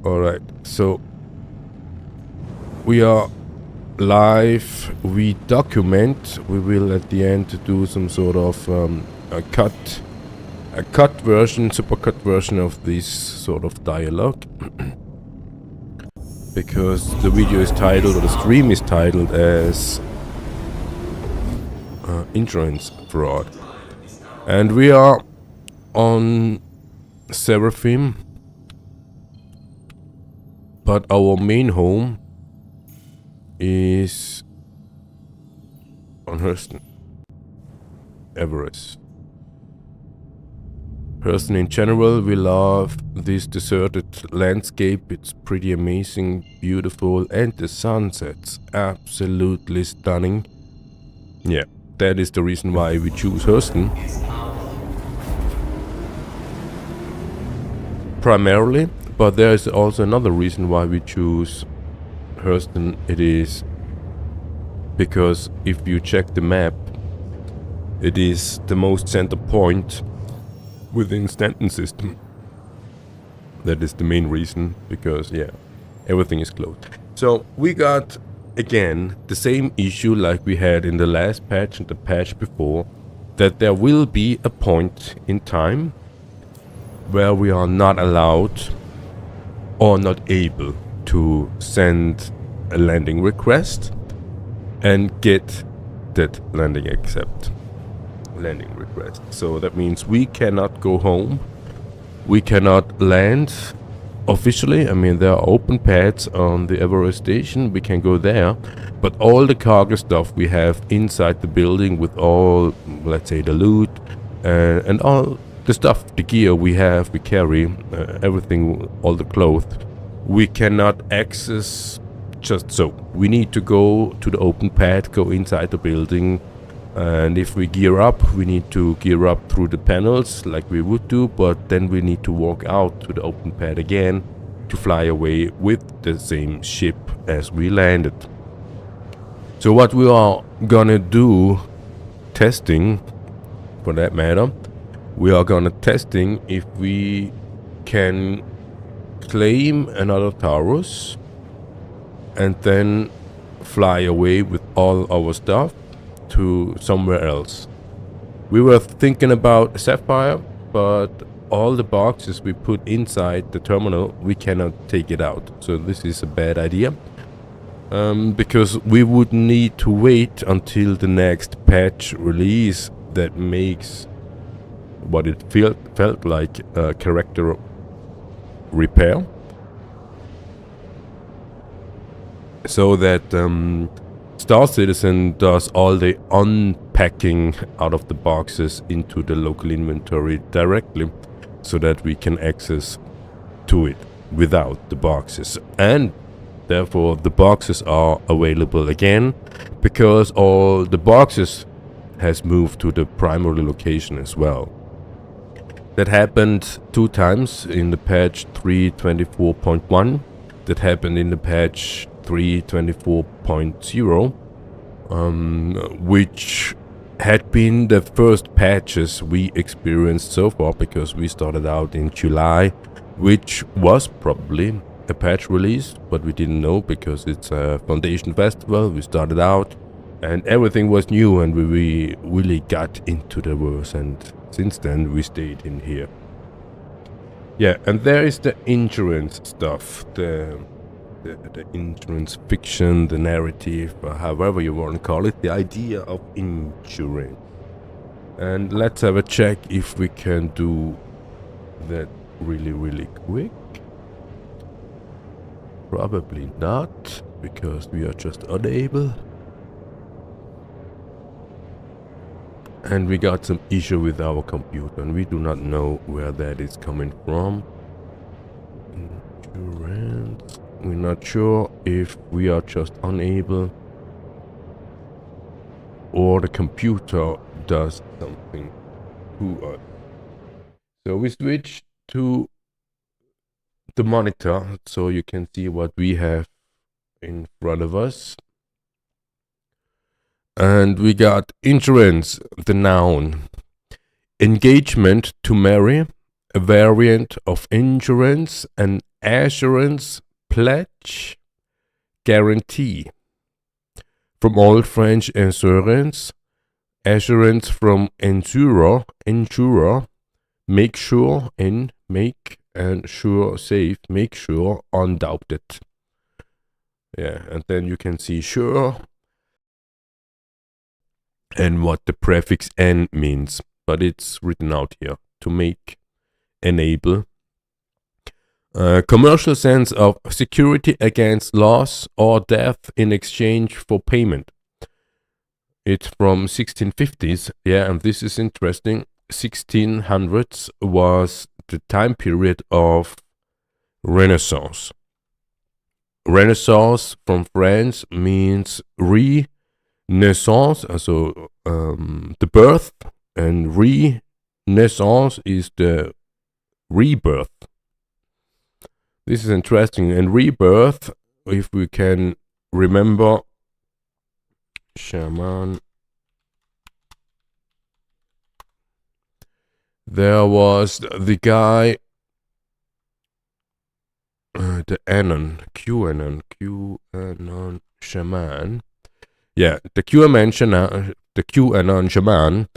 Alright, so we are live, we document, we will at the end do some sort of a cut version, supercut version of this sort of dialogue. Because the video is titled, or the stream is titled as insurance fraud. And we are on Seraphim, but our main home is on Hurston, Everest. Hurston in general, we love this deserted landscape. It's pretty amazing, beautiful, and the sunset's absolutely stunning. Yeah, that is the reason why we choose Hurston. Primarily, but there is also another reason why we choose Hurston. It is because if you check the map, it is the most center point within Stanton system. That is the main reason, because yeah, everything is closed. So we got again the same issue like we had in the last patch and the patch before, that there will be a point in time where we are not allowed or not able to send a landing request and get that landing request. So that means we cannot go home, we cannot land officially. I mean, there are open pads on the Everest station, we can go there, but all the cargo stuff we have inside the building with all, let's say, the loot and all the stuff, the gear we carry, everything, all the clothes, we cannot access just so. We need to go to the open pad, go inside the building, and if we gear up, we need to gear up through the panels like we would do, but then we need to walk out to the open pad again to fly away with the same ship as we landed. So what we are gonna do, testing for that matter, we are gonna testing if we can claim another Taurus and then fly away with all our stuff to somewhere else. We were thinking about Sapphire, but all the boxes we put inside the terminal, we cannot take it out. So this is a bad idea, because we would need to wait until the next patch release that makes what it felt like a character repair, so that Star Citizen does all the unpacking out of the boxes into the local inventory directly, so that we can access to it without the boxes. And therefore the boxes are available again, because all the boxes has moved to the primary location as well. That happened 2 times in the patch 3.24.1. That happened in the patch 3.24.0, which had been the first patches we experienced so far, because we started out in July, which was probably a patch release, but we didn't know because it's a foundation festival. We started out and everything was new, and we really got into the verse, and since then we stayed in here. Yeah, and there is the insurance stuff, the insurance fiction, the narrative, or however you want to call it, the idea of insurance. And let's have a check if we can do that really quick. Probably not, because we are just unable. And we got some issue with our computer, and we do not know where that is coming from. Insurance. We're not sure if we are just unable or the computer does something to us. So we switch to the monitor so you can see what we have in front of us. And we got insurance, the noun. Engagement to marry, a variant of insurance, an assurance, pledge, guarantee. From Old French assurance, assurance from insurer, make sure, make, and sure, safe, make sure, undoubted. Yeah, and then you can see sure and what the prefix "n" means, but it's written out here: to make, enable. Commercial sense of security against loss or death in exchange for payment. It's from 1650s, yeah, and this is interesting. 1600s was the time period of Renaissance. Renaissance from France means renaissance, also the birth, and renaissance is the rebirth. This is interesting. And rebirth, if we can remember, shaman, there was the guy, the Anon, QAnon shaman. Yeah, the QAnon shaman,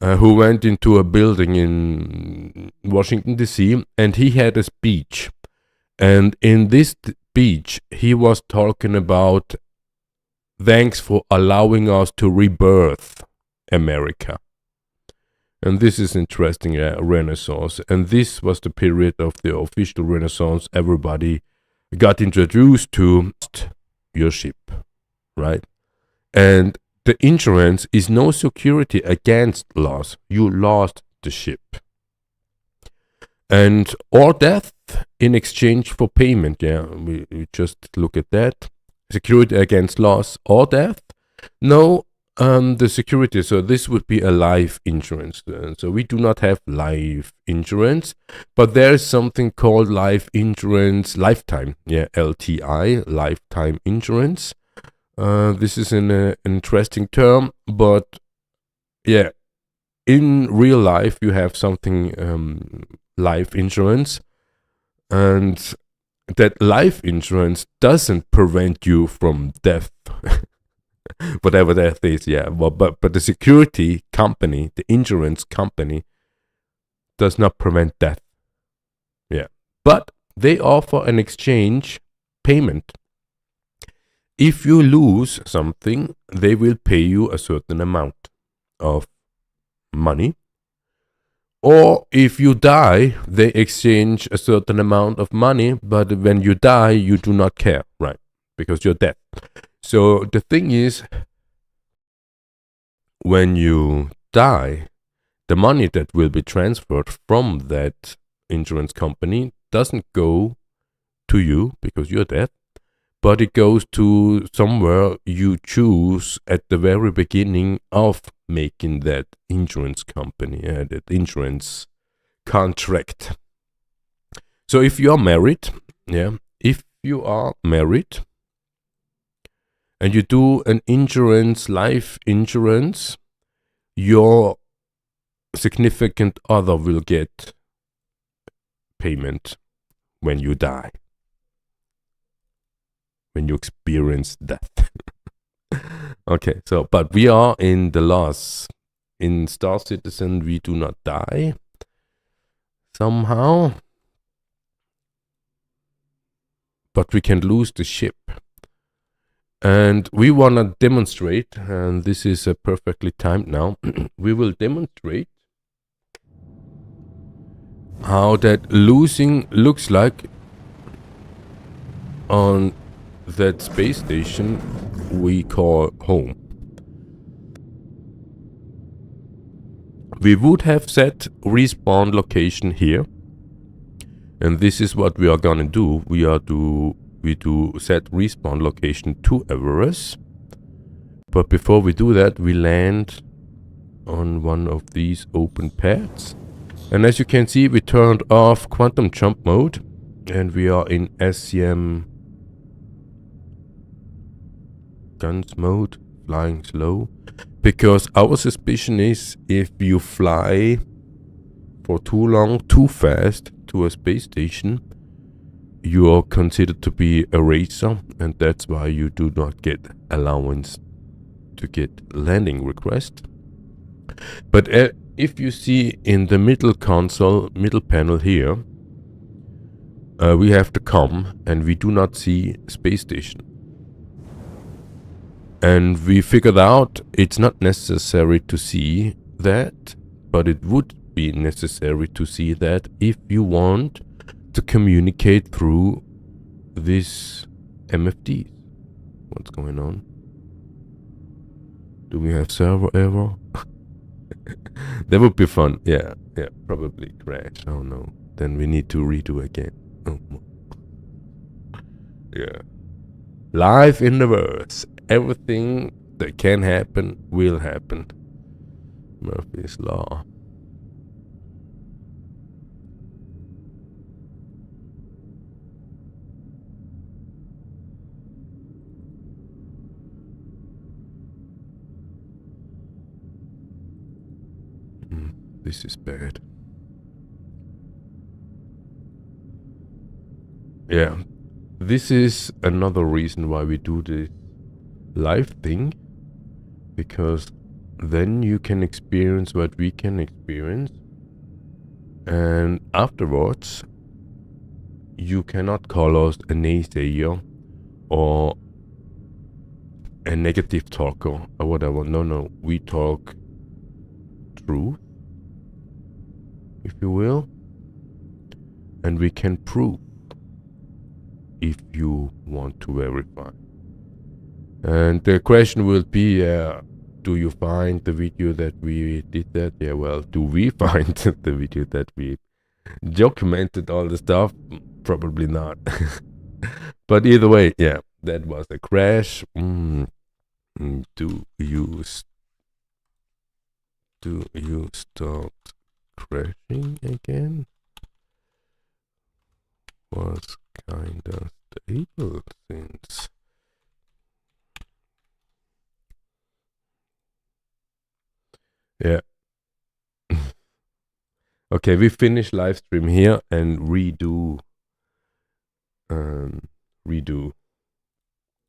who went into a building in Washington, D.C., and he had a speech. And in this speech, he was talking about thanks for allowing us to rebirth America. And this is interesting, Renaissance. And this was the period of the official Renaissance. Everybody got introduced to your ship, right? And the insurance is no security against loss. You lost the ship. And or death in exchange for payment. Yeah, we just look at that. Security against loss or death. No, the security. So this would be a life insurance. So we do not have life insurance, but there is something called life insurance lifetime. Yeah, LTI, lifetime insurance. This is an interesting term, but yeah, in real life you have something life insurance, and that life insurance doesn't prevent you from death, whatever death is. Yeah, but the security company, the insurance company, does not prevent death. Yeah, but they offer an exchange payment. If you lose something, they will pay you a certain amount of money. Or if you die, they exchange a certain amount of money, but when you die, you do not care, right? Because you're dead. So the thing is, when you die, the money that will be transferred from that insurance company doesn't go to you because you're dead, but it goes to somewhere you choose at the very beginning of making that insurance company, that insurance contract. So if you are married, if you are married and you do an insurance, life insurance, your significant other will get payment when you die, when you experience death. Okay, so, but we are in the laws. In Star Citizen, we do not die somehow, but we can lose the ship. And we want to demonstrate, and this is perfectly timed now, we will demonstrate how that losing looks like on that space station we call home. We would have set respawn location here, and this is what we are gonna do. We do set respawn location to Everest, but before we do that, we land on one of these open pads, and as you can see, we turned off quantum jump mode, and we are in SCM guns mode, flying slow, because our suspicion is if you fly for too long, too fast to a space station, you are considered to be a racer, and that's why you do not get allowance to get landing request. But if you see in the middle console, middle panel here, we have the COM, and we do not see space station. And we figured out it's not necessary to see that, but it would be necessary to see that if you want to communicate through this MFD. What's going on? Do we have server error? That would be fun. Yeah, probably crash. Oh no. Then we need to redo again. Oh. Yeah. Life in the verse. Everything that can happen will happen. Murphy's Law. This is bad. Yeah. This is another reason why we do the live thing, because then you can experience what we can experience, and afterwards you cannot call us a naysayer or a negative talker or whatever. No, we talk truth, if you will, and we can prove if you want to verify. And the question will be, do you find the video that we did that? Yeah, well, do we find the video that we documented all the stuff? Probably not. But either way, yeah, that was a crash. Do you start crashing again? Was kinda stable since. Yeah. Okay, we finish live stream here and redo.